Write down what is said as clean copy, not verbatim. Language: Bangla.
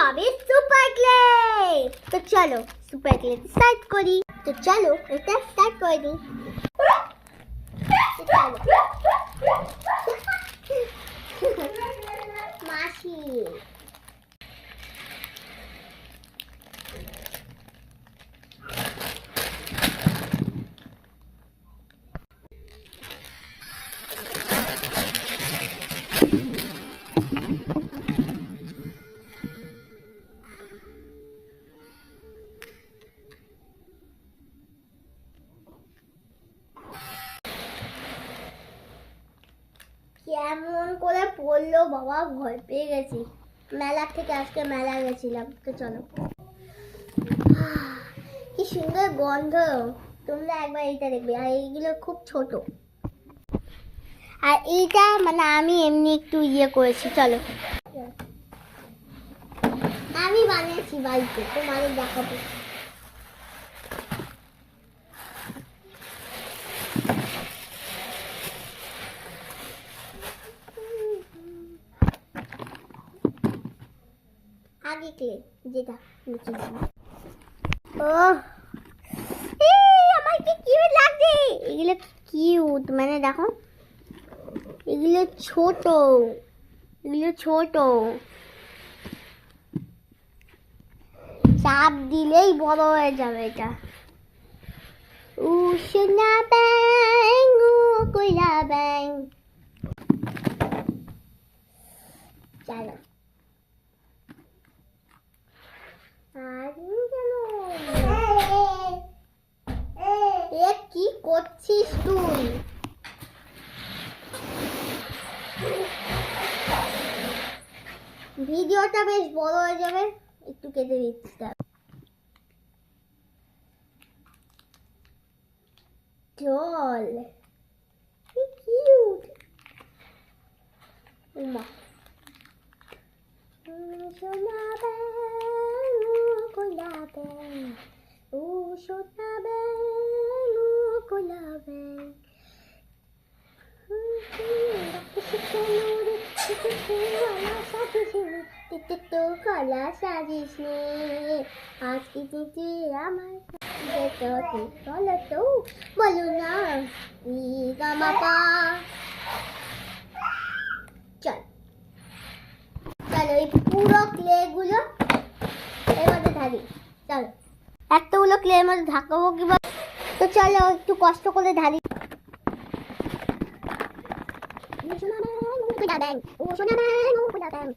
হবে সুপার ক্লে। তো চলো সুপার ক্লে স্টার্ট করি। তো চলো এটা স্টার্ট করে দিই। মাসি কেমন করে পড়লো বাবা, ভয় পেয়ে গেছি। মেলা থেকে আজকে মেলা গেছিলাম। তো চলো, কি সুন্দর গন্ধ। তোমরা একবার এইটা দেখবে। আর এইগুলো খুব ছোট, আর এইটা মানে আমি এমনি একটু ইয়ে করেছি। চলো আমি বানিয়েছি বাড়িতে, তোমাদের দেখাবো। আগে ক্লে যেটা ও আমার কি কিউট লাগছে। এগুলো কিউট, মানে দেখো এগুলো ছোট, এগুলো ছোট, চাপ দিলেই বড় হয়ে যাবে এটা। ও সোনা ব্যাং, ও কইলা ব্যাং। চলো আর এ কি করছিস তুই? ভিডিওটা বেশ বড় হয়ে যাবে, একটু কেটে দিচ্ছি। জল কি কিউট। মা সোনা ব্যাং, ও কইলা ব্যাং, ও সোনা ব্যাং, ও কইলা ব্যাং। কলা সাজিস নে আজকে তুই আমার বলো তো, বলো না গামাপা। চল চলো এই পুরো ক্লে গুলো এর মধ্যে ঢালি। চলো এতগুলো ক্লের মধ্যে ঢাকাবো কিভাবে? তো চলো একটু কষ্ট করে ঢালি। ও সোনা ব্যাং, ও সোনা ব্যাং, ও সোনা ব্যাং।